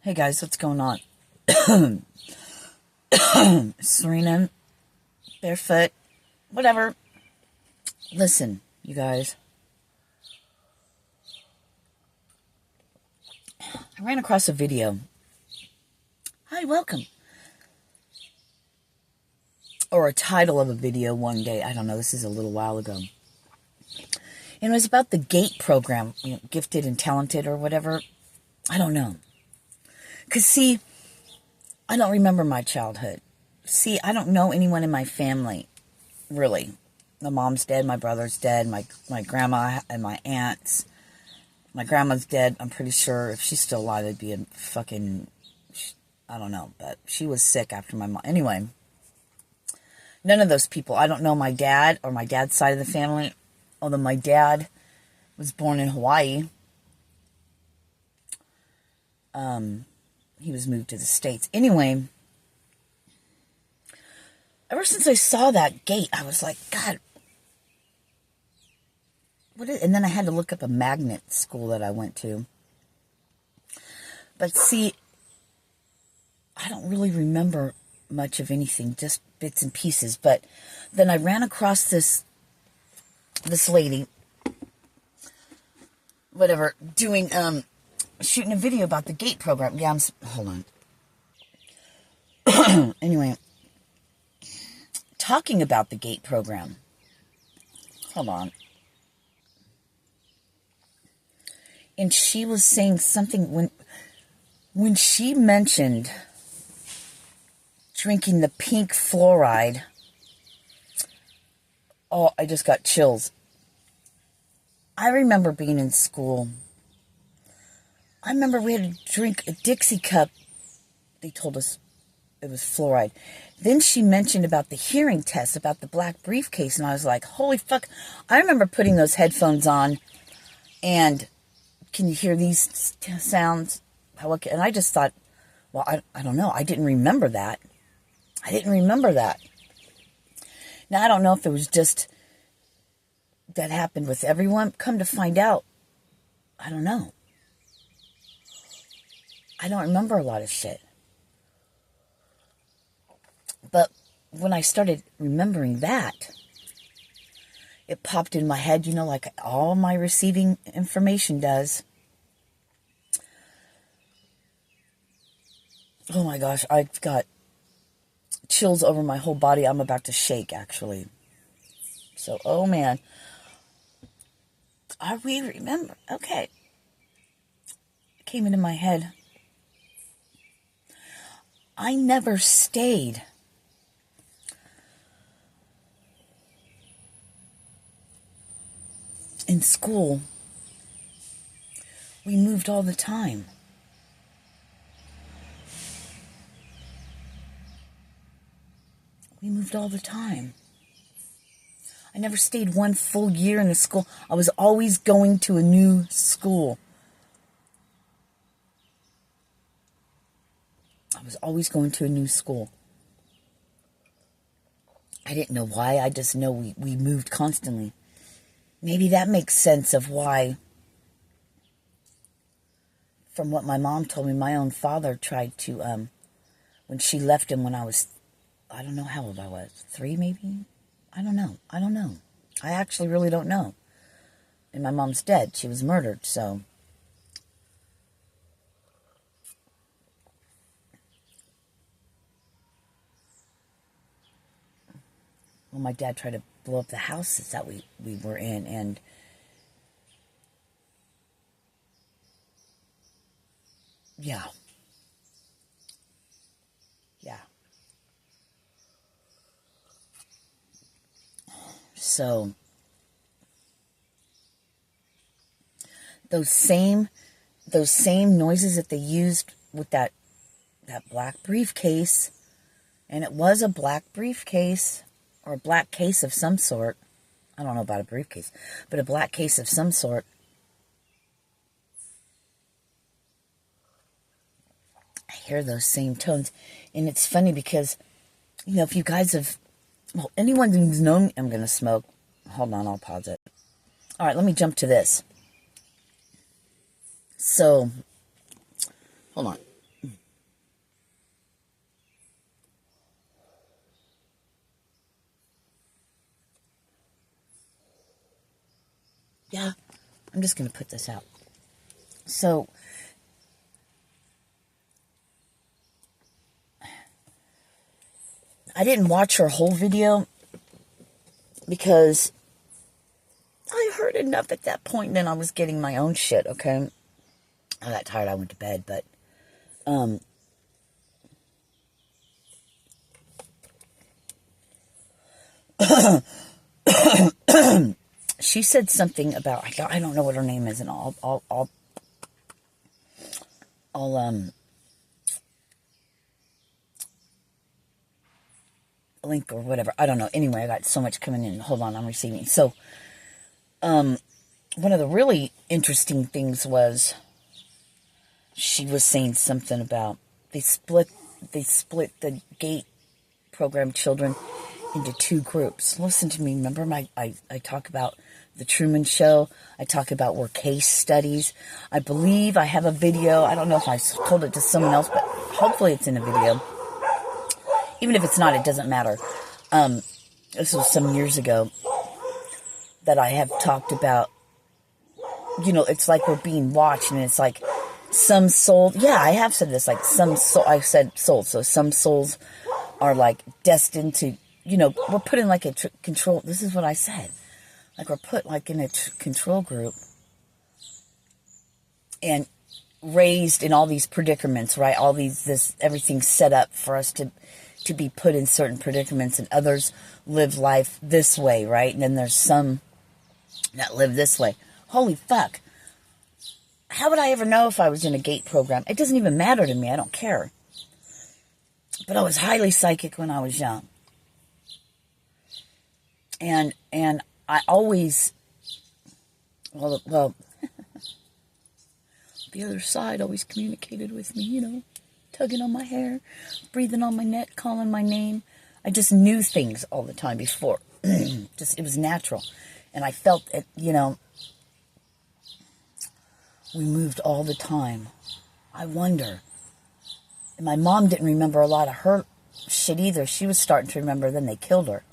Hey guys, what's going on? Sirena, Barefoot, whatever. Listen, you guys. I ran across a video. Hi, welcome. Or a title of a video one day. I don't know, this is a little while ago. And it was about the GATE program, gifted and talented or whatever. I don't know. Because, see, I don't remember my childhood. See, I don't know anyone in my family, really. My mom's dead, my brother's dead, my grandma and my aunts. My grandma's dead, I'm pretty sure. If she's still alive, it'd be a fucking, I don't know. But she was sick after my mom. Anyway, none of those people. I don't know my dad or my dad's side of the family. Although my dad was born in Hawaii. He was moved to the States. Anyway, ever since I saw that gate, I was like, God, what is, and then I had to look up a magnet school that I went to. But see, I don't really remember much of anything, just bits and pieces. But then I ran across this lady, whatever, doing, shooting a video about the GATE program. Yeah, hold on. Anyway, talking about the GATE program. Hold on. And she was saying something when she mentioned drinking the pink fluoride. Oh, I just got chills. I remember being in school. I remember we had to drink a Dixie cup. They told us it was fluoride. Then she mentioned about the hearing test, about the black briefcase, and I was like, holy fuck. I remember putting those headphones on, and can you hear these sounds? And I just thought, well, I don't know. I didn't remember that. Now, I don't know if it was just that happened with everyone. Come to find out, I don't know. I don't remember a lot of shit. But when I started remembering that, it popped in my head, like all my receiving information does. Oh my gosh, I've got chills over my whole body. I'm about to shake, actually. So, oh man. We remember. Okay. It came into my head. I never stayed in school. We moved all the time. I never stayed one full year in a school. I was always going to a new school. I didn't know why. I just know we moved constantly. Maybe that makes sense of why, from what my mom told me, my own father tried to, when she left him when I was, I don't know how old I was, 3 maybe? I don't know. I actually really don't know. And my mom's dead. She was murdered, so. Well, my dad tried to blow up the houses that we were in, and yeah. So, those same noises that they used with that black briefcase, and it was a black briefcase, or a black case of some sort. I don't know about a briefcase, but a black case of some sort. I hear those same tones. And it's funny because, if you guys have, well, anyone who's known me, I'm going to smoke. Hold on, I'll pause it. All right, let me jump to this. So, hold on. Yeah, I'm just going to put this out. So, I didn't watch her whole video because I heard enough at that point, and then I was getting my own shit, okay? I got tired, I went to bed, but, she said something about, I don't know what her name is, and I'll link or whatever. I don't know. Anyway, I got so much coming in. Hold on, I'm receiving. So, one of the really interesting things was she was saying something about they split the GATE program children into two groups. Listen to me. Remember I talk about the Truman Show. I talk about where case studies. I believe I have a video. I don't know if I told it to someone else, but hopefully it's in a video. Even if it's not, it doesn't matter. This was some years ago that I have talked about, it's like we're being watched, and it's like some souls, yeah, I have said this, like some soul, I said souls, so some souls are like destined to, we're put in like a control, this is what I said, like we're put like in a control group and raised in all these predicaments, right? All these, everything's set up for us to be put in certain predicaments, and others live life this way, right? And then there's some that live this way. Holy fuck. How would I ever know if I was in a GATE program? It doesn't even matter to me. I don't care. But I was highly psychic when I was young. And I always, well, the other side always communicated with me, tugging on my hair, breathing on my neck, calling my name. I just knew things all the time before. It was natural. And I felt it, we moved all the time. I wonder. And my mom didn't remember a lot of her shit either. She was starting to remember, then they killed her.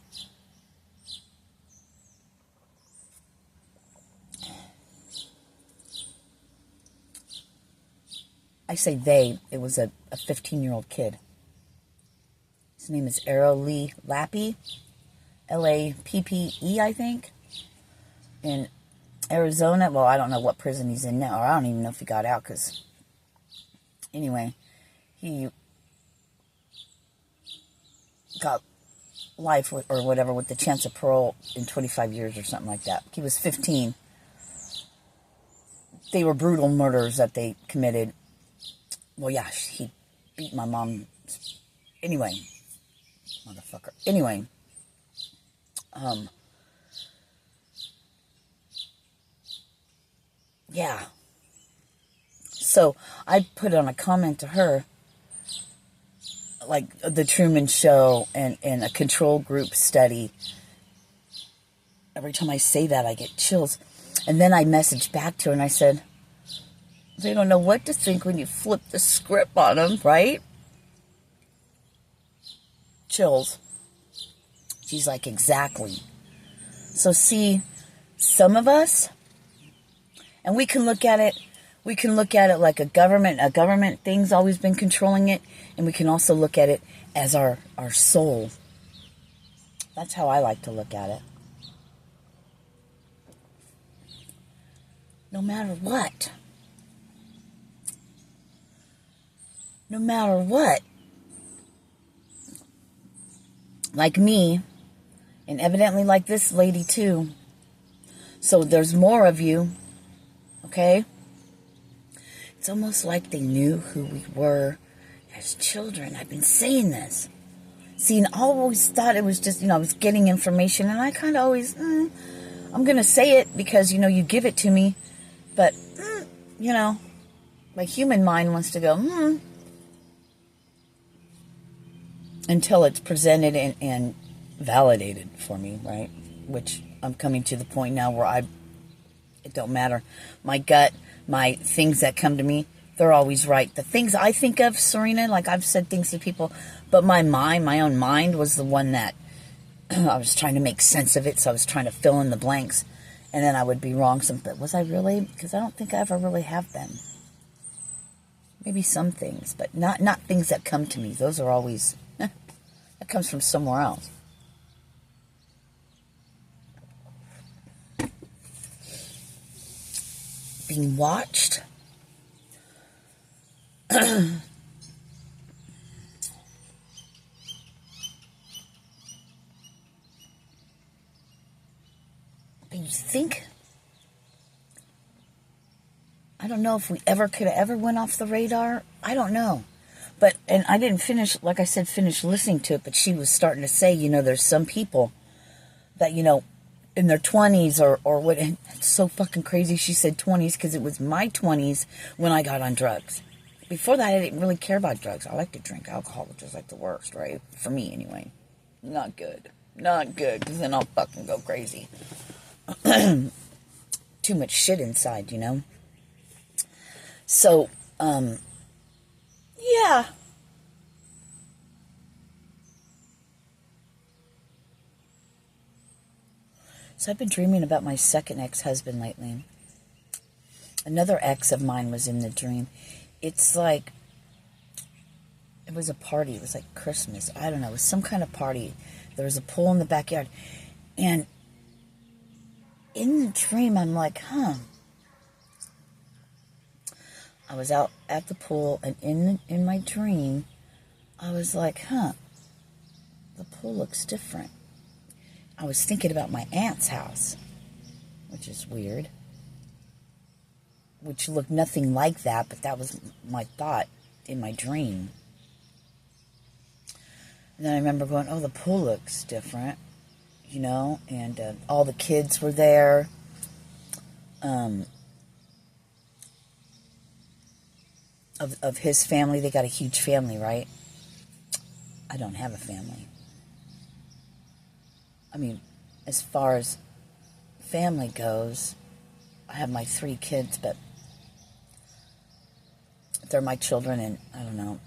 I say they, it was a 15-year-old kid. His name is Arrow Lee Lappy, L-A-P-P-E, I think, in Arizona. Well, I don't know what prison he's in now, or I don't even know if he got out, because, anyway, he got life or whatever with the chance of parole in 25 years or something like that. He was 15. They were brutal murders that they committed. Well, yeah, he beat my mom. Anyway, motherfucker. Anyway, yeah. So I put on a comment to her, like the Truman Show and a control group study. Every time I say that, I get chills. And then I messaged back to her and I said, they don't know what to think when you flip the script on them, right? Chills. She's like, exactly. So see, some of us, and we can look at it like a government thing's always been controlling it, and we can also look at it as our soul. That's how I like to look at it. No matter what. No matter what. Like me, and evidently like this lady too. So there's more of you, okay? It's almost like they knew who we were as children. I've been saying this. See, and I always thought it was just, I was getting information, and I kind of always, I'm going to say it because, you give it to me. But, my human mind wants to go, until it's presented and validated for me, right? Which I'm coming to the point now where it don't matter. My gut, my things that come to me, they're always right. The things I think of, Sirena, like I've said things to people, but my mind, my own mind was the one that I was trying to make sense of it, so I was trying to fill in the blanks. And then I would be wrong. But was I really? Because I don't think I ever really have been. Maybe some things, but not things that come to me. Those are always, that comes from somewhere else. Being watched. You think, I don't know if we could have ever went off the radar. I don't know. But, and I didn't finish, like I said, finish listening to it, but she was starting to say, there's some people that, in their 20s or what, and it's so fucking crazy she said 20s, because it was my 20s when I got on drugs. Before that, I didn't really care about drugs. I like to drink alcohol, which is like the worst, right? For me, anyway. Not good. Not good, because then I'll fucking go crazy. Too much shit inside, So, yeah. So I've been dreaming about my second ex-husband lately. Another ex of mine was in the dream. It's like, it was a party. It was like Christmas. I don't know. It was some kind of party. There was a pool in the backyard. And in the dream, I'm like, I was out at the pool, and in my dream, I was like, the pool looks different. I was thinking about my aunt's house, which is weird, which looked nothing like that, but that was my thought in my dream. And then I remember going, the pool looks different. And all the kids were there. Of his family, they got a huge family, right? I don't have a family. I mean, as far as family goes, I have my 3 kids, but they're my children, and I don't know.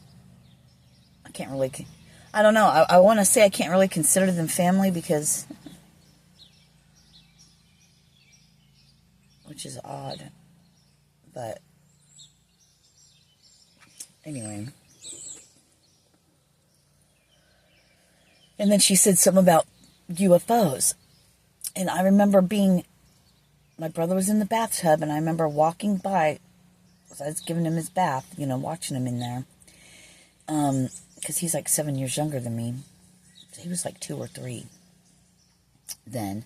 I don't know. I want to say I can't really consider them family because, which is odd, but anyway. And then she said something about UFOs, and I remember my brother was in the bathtub, and I remember walking by, I was giving him his bath, watching him in there, because he's like 7 years younger than me. He was like 2 or 3 then.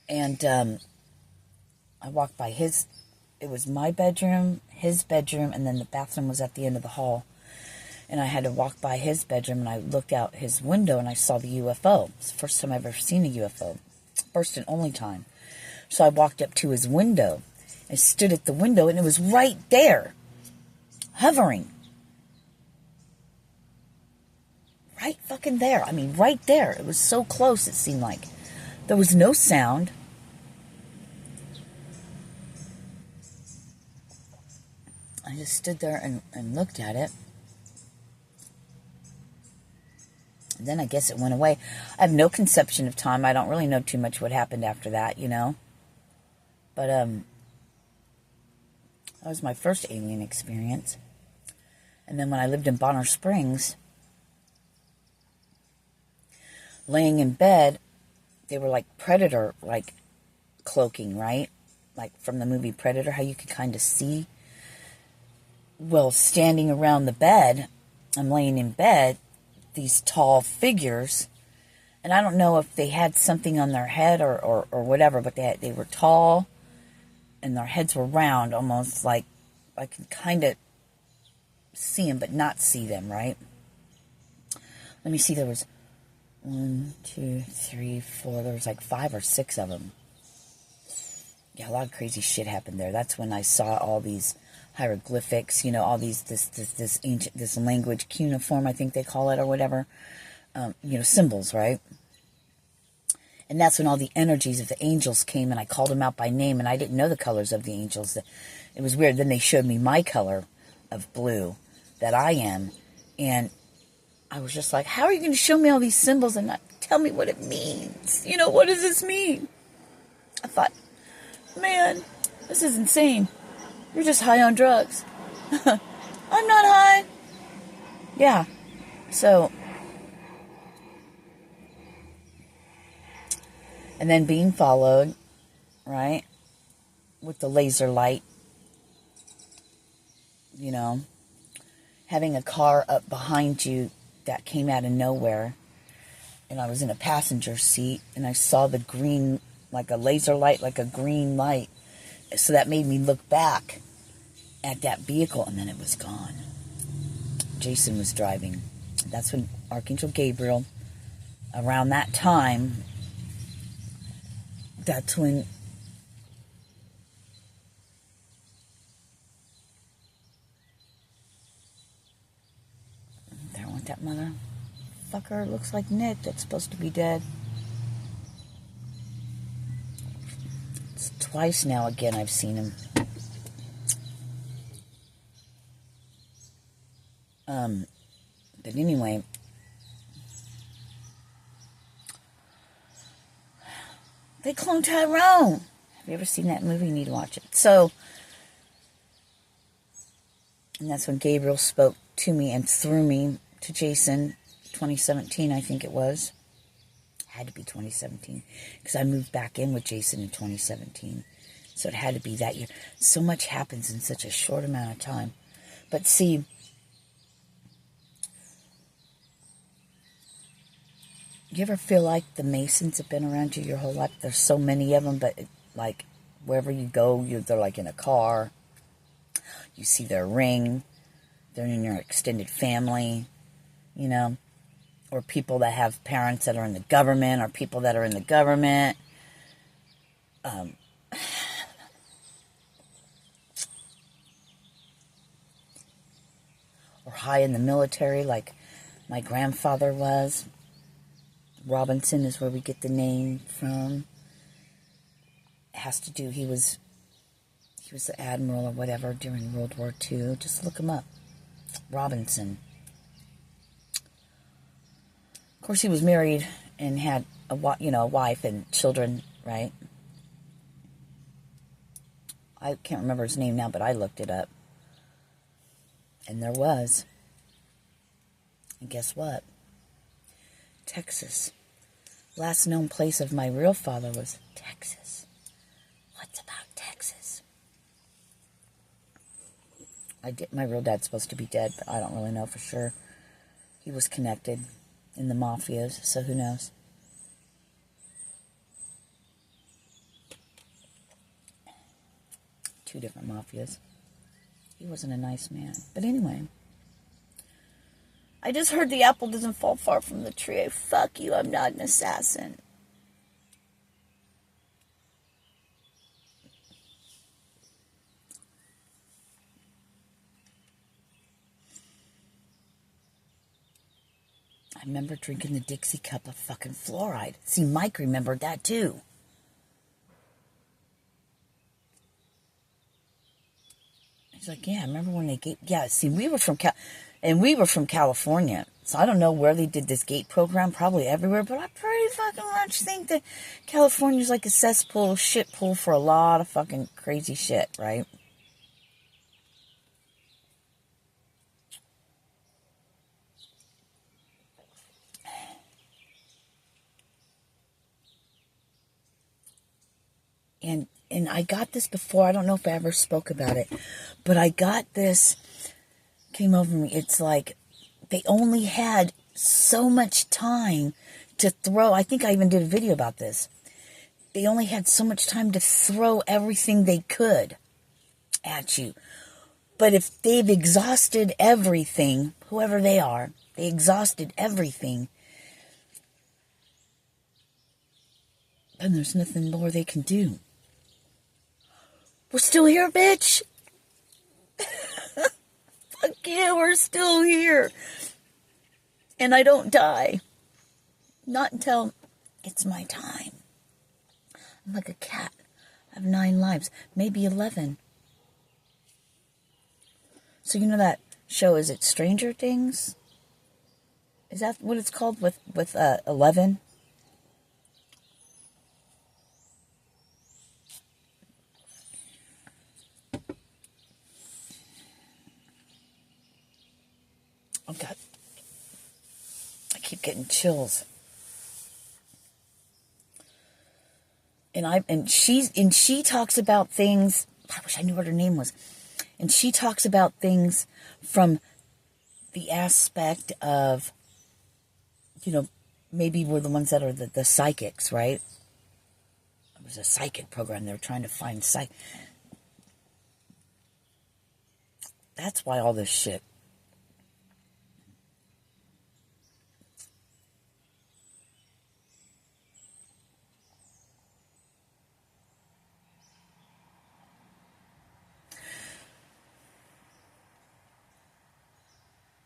And I walked by it was my bedroom, his bedroom, and then the bathroom was at the end of the hall. And I had to walk by his bedroom, and I looked out his window, and I saw the UFO. It's the first time I've ever seen a UFO. First and only time. So I walked up to his window. I stood at the window, and it was right there, hovering. Right fucking there. I mean, right there. It was so close, it seemed like. There was no sound. I just stood there and looked at it. And then I guess it went away. I have no conception of time. I don't really know too much what happened after that, But, that was my first alien experience. And then when I lived in Bonner Springs, laying in bed, they were like predator, like cloaking, right? Like from the movie Predator, how you could kind of see. Well, standing around the bed, I'm laying in bed, these tall figures, and I don't know if they had something on their head or whatever, but they were tall, and their heads were round, almost like I could kind of see them, but not see them, right? Let me see, there was 1, 2, 3, 4, there was like 5 or 6 of them. Yeah, a lot of crazy shit happened there. That's when I saw all these hieroglyphics, all these, this ancient, this language, cuneiform, I think they call it, or whatever, symbols, right? And that's when all the energies of the angels came, and I called them out by name, and I didn't know the colors of the angels. It was weird. Then they showed me my color of blue that I am, and I was just like, how are you going to show me all these symbols and not tell me what it means? What does this mean? I thought, Man, this is insane. You're just high on drugs. I'm not high. Yeah. So, and then being followed, right, with the laser light, you know, having a car up behind you that came out of nowhere, and I was in a passenger seat, and I saw the green, like a laser light, like a green light, so that made me look back at that vehicle, and then it was gone. Jason was driving. That's when Archangel Gabriel, around that time, that's when there went that motherfucker. Looks like Nick that's supposed to be dead. It's twice now again I've seen him. But anyway, they cloned Tyrone. Have you ever seen that movie? You need to watch it. So, and that's when Gabriel spoke to me and through me to Jason, 2017, I think it was. Had to be 2017, because I moved back in with Jason in 2017. So it had to be that year. So much happens in such a short amount of time. But see, you ever feel like the Masons have been around you your whole life? There's so many of them, but like wherever you go, they're like in a car. You see their ring. They're in your extended family, you know. Or people that have parents that are in the government, or people that are in the government. Or high in the military, like my grandfather was. Robinson is where we get the name from. It has to do, he was the admiral or whatever during World War II. Just look him up. Robinson. Of course, he was married and had a wife and children, right? I can't remember his name now, but I looked it up. And there was. And guess what? Texas. Last known place of my real father was Texas. What's about Texas? My real dad's supposed to be dead, but I don't really know for sure. He was connected in the mafias, so who knows? Two different mafias. He wasn't a nice man. But anyway, I just heard the apple doesn't fall far from the tree. Fuck you, I'm not an assassin. I remember drinking the Dixie cup of fucking fluoride. See, Mike remembered that too. He's like, yeah, I remember when they gave... Yeah, see, we were from California. So I don't know where they did this gate program. Probably everywhere. But I pretty fucking much think that California's like a cesspool, shit pool for a lot of fucking crazy shit, right? And I got this before. I don't know if I ever spoke about it. But I got this. Came over me. It's like they only had so much time to throw. I think I even did a video about this. They only had so much time to throw everything they could at you. But if they've exhausted everything, whoever they are, they exhausted everything, then there's nothing more they can do. We're still here, bitch. Fuck yeah, we're still here. And I don't die. Not until it's my time. I'm like a cat. I have 9 lives. Maybe 11. So you know that show, is it Stranger Things? Is that what it's called with 11? Oh God, I keep getting chills. And she talks about things. I wish I knew what her name was. And she talks about things from the aspect of, maybe we're the ones that are the psychics, right? It was a psychic program. They were trying to find That's why all this shit.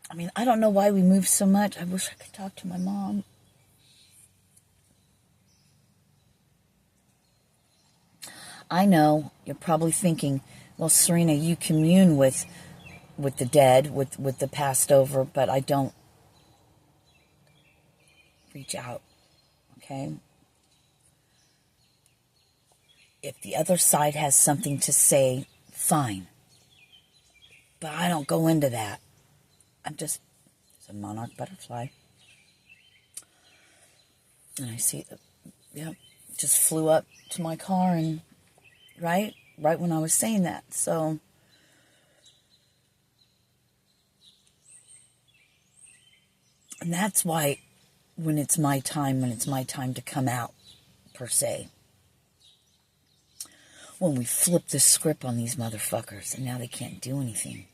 I mean, I don't know why we move so much. I wish I could talk to my mom. I know you're probably thinking, well, Sirena, you commune with the dead, with the passed over, but I don't reach out, okay? If the other side has something to say, fine. But I don't go into that. It's a monarch butterfly. And I see, just flew up to my car and, right when I was saying that. So, and that's why when it's my time to come out, per se, when we flip the script on these motherfuckers and now they can't do anything.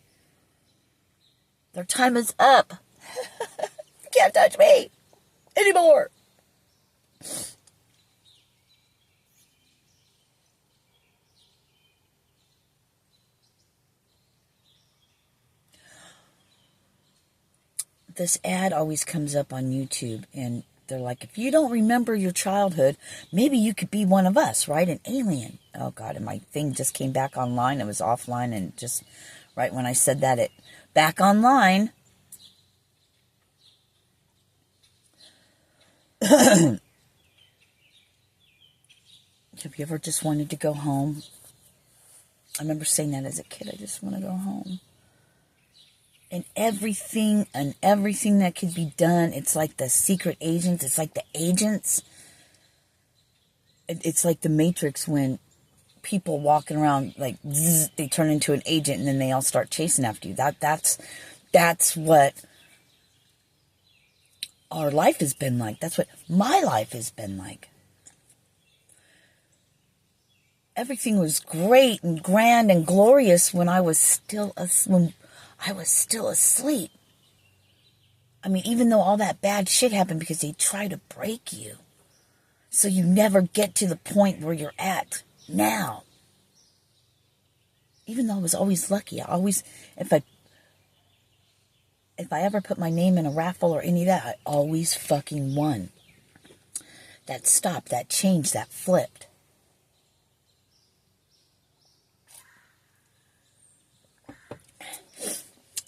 Their time is up. You can't touch me anymore. This ad always comes up on YouTube, and they're like, if you don't remember your childhood, maybe you could be one of us, right? An alien. Oh, God, and my thing just came back online. It was offline, and just right when I said that, it back online. Have you ever just wanted to go home? I remember saying that as a kid. I just want to go home. And everything that could be done, it's like the secret agents. It's like the agents. It's like the Matrix when people walking around, like, zzz, they turn into an agent and then they all start chasing after you. That's what our life has been like. That's what my life has been like. Everything was great and grand and glorious when I was still asleep. I mean, even though all that bad shit happened because they try to break you. So you never get to the point where you're at now. Even though I was always lucky. If I ever put my name in a raffle or any of that, I always fucking won. That stopped, that changed, that flipped.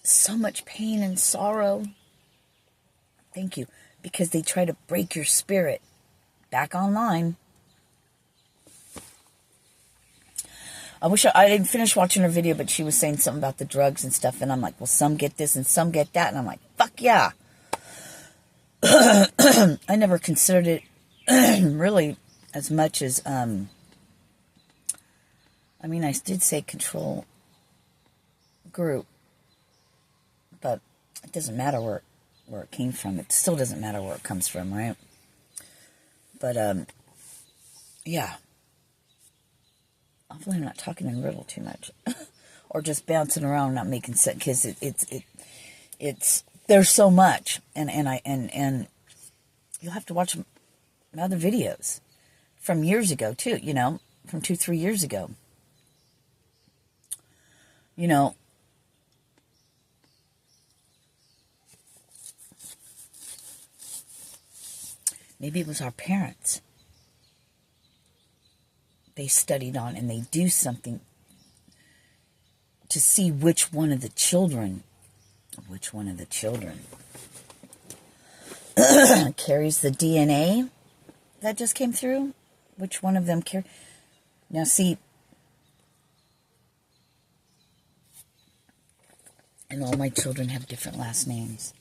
So much pain and sorrow. Thank you. Because they try to break your spirit. Back online. I wish I didn't finish watching her video, but she was saying something about the drugs and stuff, and I'm like, well, some get this and some get that, and I'm like, fuck yeah. I never considered it really as much as, I did say control group, but it doesn't matter where it came from. It still doesn't matter where it comes from, right? But, yeah. Hopefully I'm not talking in riddle too much. Or just bouncing around, not making sense, because it's there's so much. And you'll have to watch other videos from years ago, too, from 2-3 years ago. Maybe it was our parents. They studied on and they do something to see which one of the children carries the DNA that just came through. Which one of them carry? Now see, And all my children have different last names.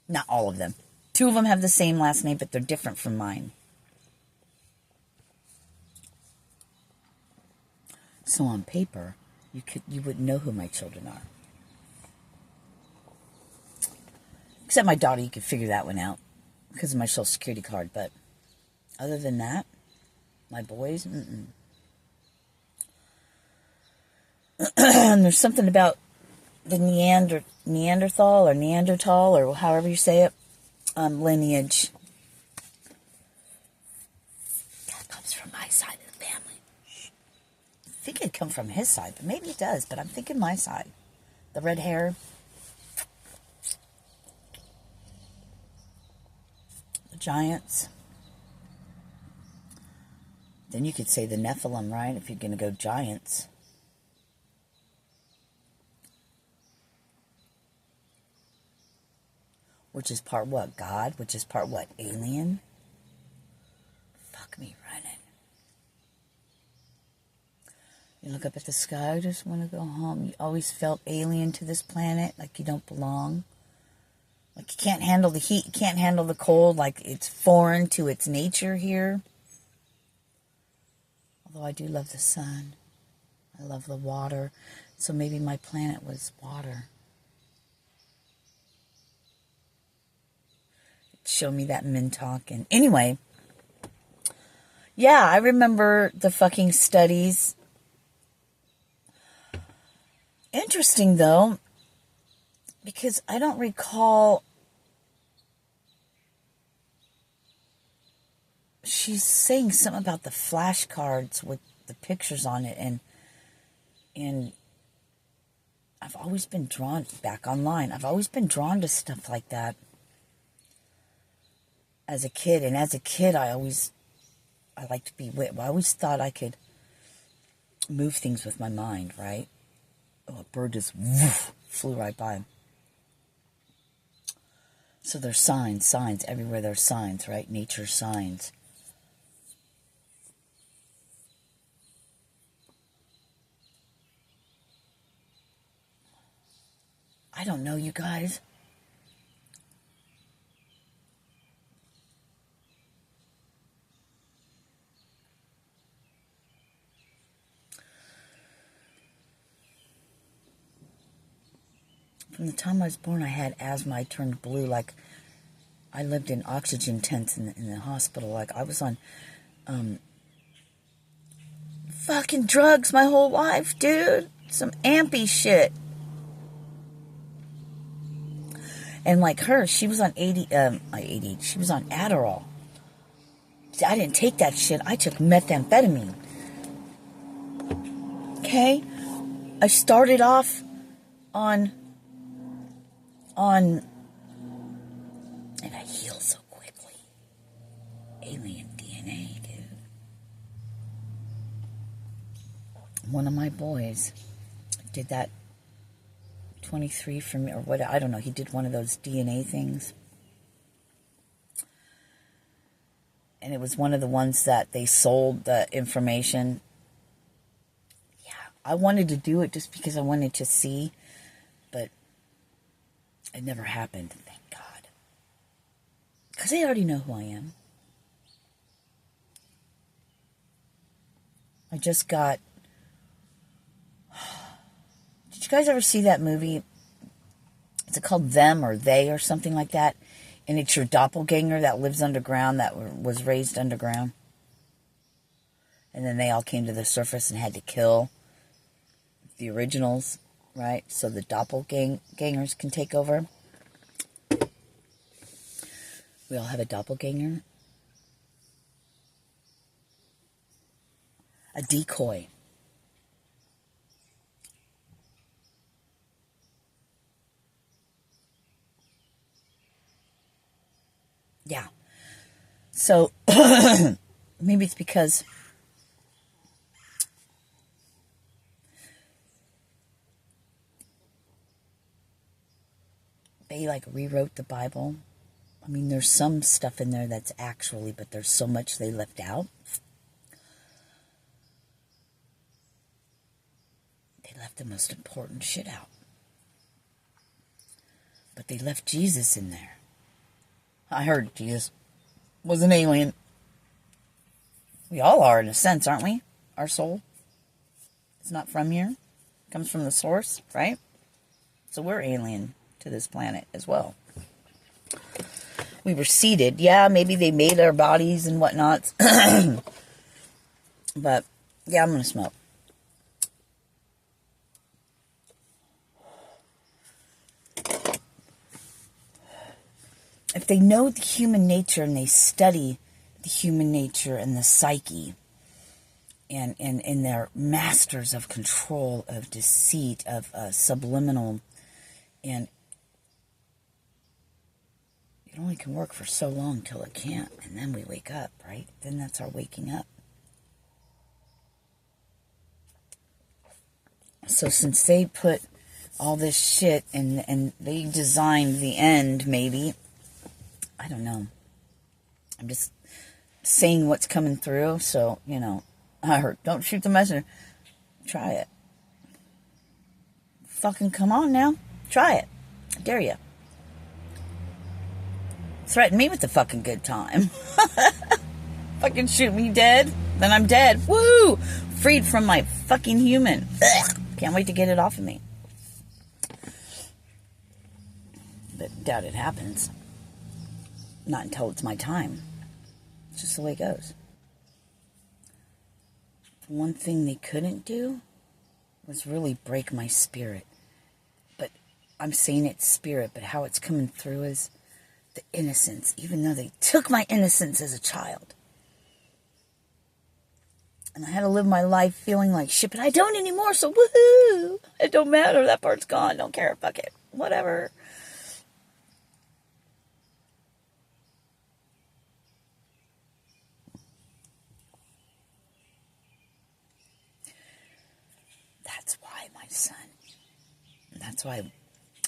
Not all of them. 2 of them have the same last name, but they're different from mine. So on paper, you wouldn't know who my children are. Except my daughter, you could figure that one out because of my Social Security card. But other than that, my boys, And there's something about the Neanderthal or Neanderthal or however you say it, lineage. That comes from my side of the family. I think it'd come from his side, but maybe it does. But I'm thinking my side. The red hair. The giants. Then you could say the Nephilim, right? If you're going to go giants. Which is part what? God? Which is part what? Alien? Fuck me running. You look up at the sky, I just want to go home. You always felt alien to this planet, like you don't belong. Like you can't handle the heat, you can't handle the cold, like it's foreign to its nature here. Although I do love the sun. I love the water. So maybe my planet was water. Show me that Mintalk. And anyway, yeah, I remember the fucking studies. Interesting, though, because I don't recall. She's saying something about the flashcards with the pictures on it, and I've always been drawn back online. I've always been drawn to stuff like that. As a kid, and as a kid, I like to be wit. I always thought I could move things with my mind, right? Oh, a bird just flew right by. So there's signs everywhere. There's signs, right? Nature's signs. I don't know, you guys. From the time I was born, I had asthma. I turned blue. Like, I lived in oxygen tents in the hospital. Like, I was on fucking drugs my whole life, dude. Some ampy shit. And like her, she was on she was on Adderall. See, I didn't take that shit. I took methamphetamine. Okay? I started off on and I healed so quickly. Alien DNA, dude. One of my boys did that 23 for me, or what, I don't know, he did one of those DNA things. And it was one of the ones that they sold the information. Yeah, I wanted to do it just because I wanted to see, but it never happened, thank God. Because they already know who I am. I just got... Did you guys ever see that movie? Is it called Them or They or something like that? And it's your doppelganger that lives underground, that was raised underground. And then they all came to the surface and had to kill the originals, right? So the doppelgangers can take over. We all have a doppelganger. A decoy. Yeah. So, maybe it's because they, like, rewrote the Bible. I mean, there's some stuff in there that's actually, but there's so much they left out. They left the most important shit out. But they left Jesus in there. I heard Jesus was an alien. We all are in a sense, aren't we? Our soul. It's not from here. It comes from the source, right? So we're alien to this planet as well. We were seeded. Yeah, maybe they made our bodies and whatnot. But, yeah, I'm going to smoke. If they know the human nature and they study the human nature and the psyche, and they're masters of control, of deceit, of subliminal, and it only can work for so long till it can't, and then we wake up, right? Then that's our waking up. So since they put all this shit and they designed the end, maybe, I don't know. I'm just saying what's coming through, so, you know, I heard, don't shoot the messenger. Try it. Fucking come on now. Try it. I dare you. Threaten me with a fucking good time. Fucking shoot me dead, then I'm dead. Woo! Freed from my fucking human. Ugh. Can't wait to get it off of me. But doubt it happens. Not until it's my time. It's just the way it goes. The one thing they couldn't do was really break my spirit. But I'm saying it's spirit, but how it's coming through is the innocence, even though they took my innocence as a child. And I had to live my life feeling like shit, but I don't anymore, so woohoo! It don't matter, that part's gone, don't care, fuck it, whatever. That's why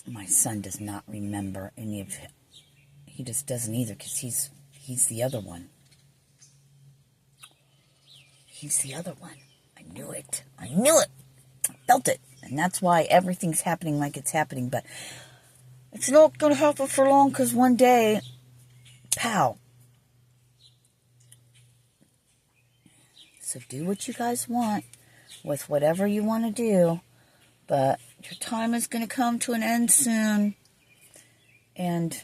my son does not remember any of it. He just doesn't either, because he's the other one. He's the other one. I knew it. I knew it. I felt it. And that's why everything's happening like it's happening. But it's not going to happen for long, because one day, pow. So do what you guys want with whatever you want to do. But your time is going to come to an end soon. And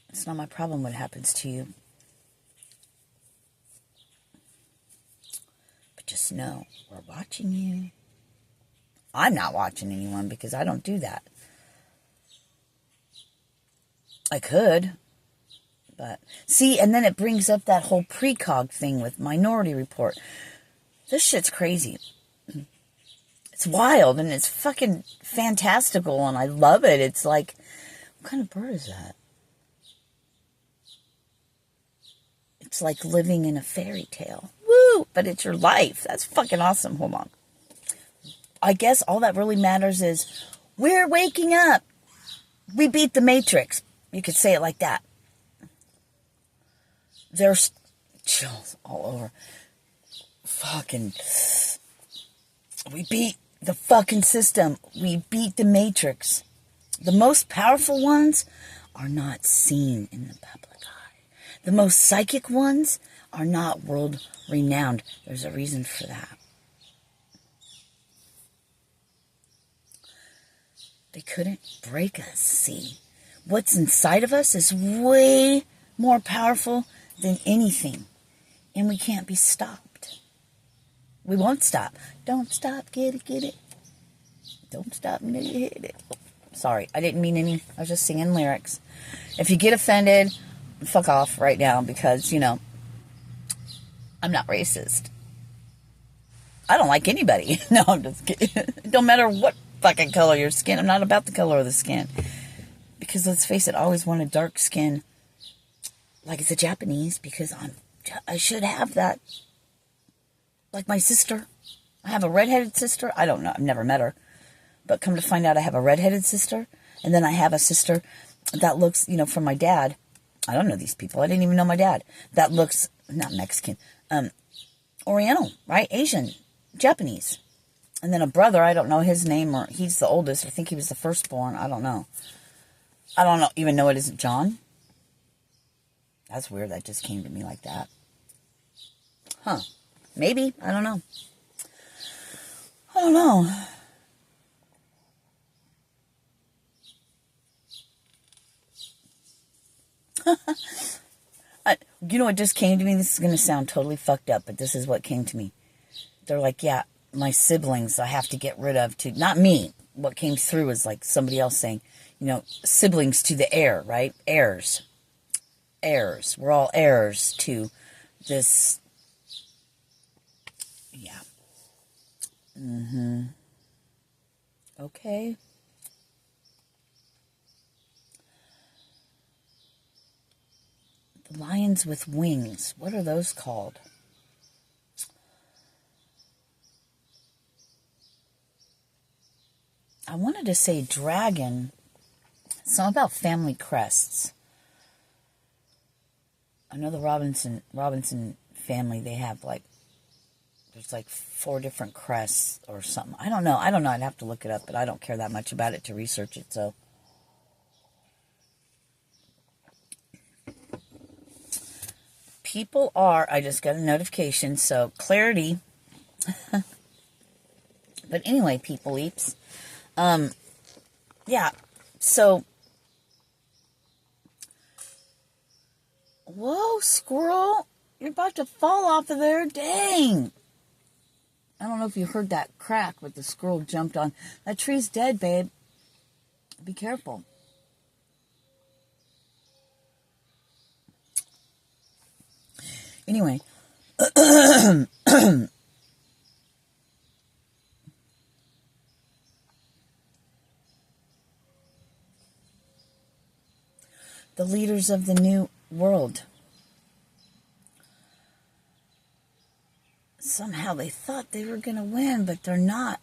it's not my problem what happens to you. But just know, we're watching you. I'm not watching anyone because I don't do that. I could. But, see, and then it brings up that whole precog thing with Minority Report. This shit's crazy. It's wild, and it's fucking fantastical, and I love it. It's like, what kind of bird is that? It's like living in a fairy tale. Woo! But it's your life. That's fucking awesome. Hold on. I guess all that really matters is, we're waking up. We beat the Matrix. You could say it like that. There's chills all over. Fucking, we beat the fucking system. We beat the Matrix. The most powerful ones are not seen in the public eye. The most psychic ones are not world renowned. There's a reason for that. They couldn't break us, see? What's inside of us is way more powerful than anything. And we can't be stopped. We won't stop. Don't stop, get it. Don't stop until you hit it. Sorry, I didn't mean any. I was just singing lyrics. If you get offended, fuck off right now because, you know, I'm not racist. I don't like anybody. No, I'm just kidding. It don't matter what fucking color your skin. I'm not about the color of the skin. Because let's face it, I always wanted dark skin like the Japanese because I should have that. Like my sister. I have a redheaded sister. I don't know. I've never met her. But come to find out I have a redheaded sister. And then I have a sister that looks, you know, from my dad. I don't know these people. I didn't even know my dad. That looks, not Mexican, Oriental, right? Asian, Japanese. And then a brother, I don't know his name, or he's the oldest. I think he was the firstborn. I don't know. I don't know, even know it isn't John. That's weird. That just came to me like that. Huh. Maybe. I don't know. I don't know. You know what just came to me? This is going to sound totally fucked up, but this is what came to me. They're like, yeah, my siblings I have to get rid of to, not me. What came through is like somebody else saying, you know, siblings to the heir, right? Heirs. Heirs. We're all heirs to this. Yeah. Okay. The lions with wings. What are those called? I wanted to say dragon. Something about family crests. I know the Robinson family, they have like, there's like 4 different crests or something. I don't know. I'd have to look it up, but I don't care that much about it to research it, so. People are, I just got a notification, so clarity. But anyway, people leaps. Yeah, so. Whoa, squirrel. You're about to fall off of there. Dang. I don't know if you heard that crack, but the squirrel jumped on. That tree's dead, babe. Be careful. Anyway. The leaders of the new world. Somehow they thought they were going to win, but they're not.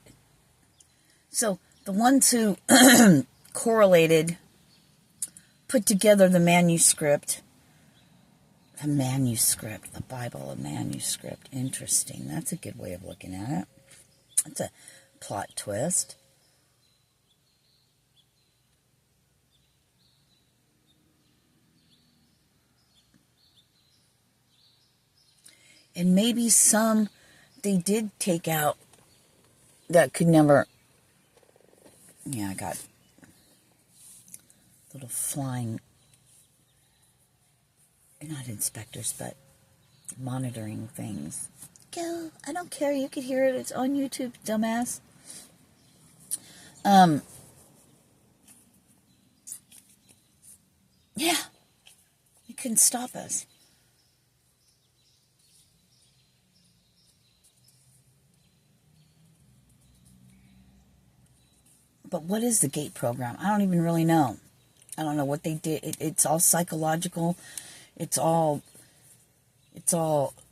So the ones who correlated, put together the manuscript, the Bible, a manuscript. Interesting. That's a good way of looking at it. That's a plot twist. And maybe some they did take out that could never. Yeah, I got little flying, not inspectors, but monitoring things. Go, I don't care. You could hear it. It's on YouTube, dumbass. Yeah, you couldn't stop us. But what is the GATE program? I don't even really know. I don't know what they did. It's all psychological. It's all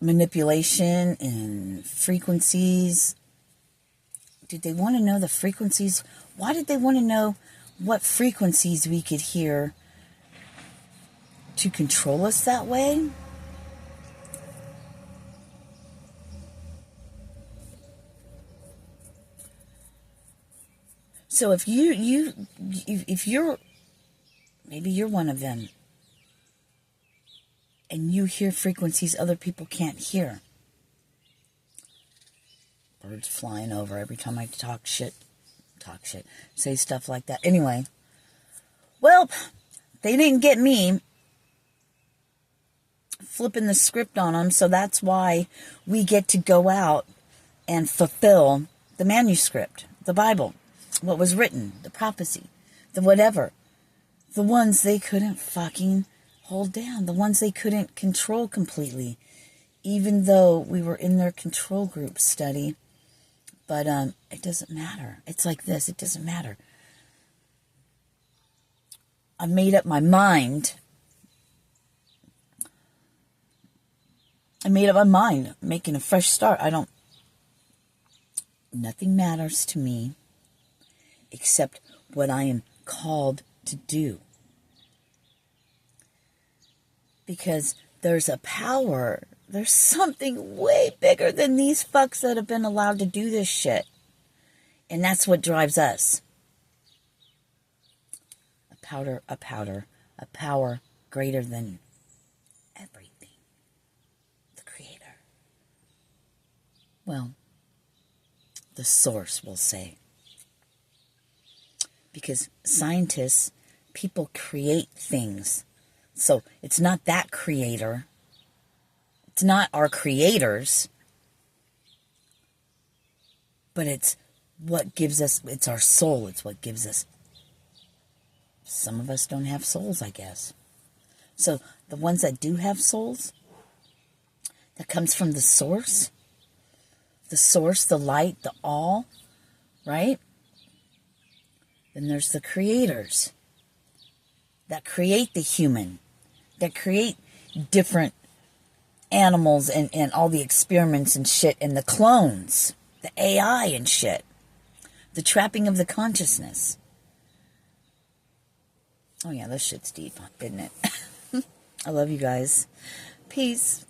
manipulation and frequencies. Did they want to know the frequencies? Why did they want to know what frequencies we could hear to control us that way? So if you're, maybe you're one of them, and you hear frequencies other people can't hear. Birds flying over every time I talk shit, say stuff like that. Anyway, well, they didn't get me flipping the script on them, so that's why we get to go out and fulfill the manuscript, the Bible. What was written, the prophecy, the whatever. The ones they couldn't fucking hold down. The ones they couldn't control completely. Even though we were in their control group study. But it doesn't matter. It's like this. It doesn't matter. I made up my mind. Making a fresh start. Nothing matters to me except what I am called to do. Because there's a power, there's something way bigger than these fucks that have been allowed to do this shit. And that's what drives us. A a power greater than everything. The Creator. Well, the source, we'll say. Because scientists, people create things. So it's not that creator. It's not our creators. But it's what gives us, it's our soul. It's what gives us. Some of us don't have souls, I guess. So the ones that do have souls, that comes from the source, the light, the all, right? Then there's the creators that create the human, that create different animals and all the experiments and shit, and the clones, the AI and shit, the trapping of the consciousness. Oh yeah, this shit's deep, isn't it? I love you guys. Peace.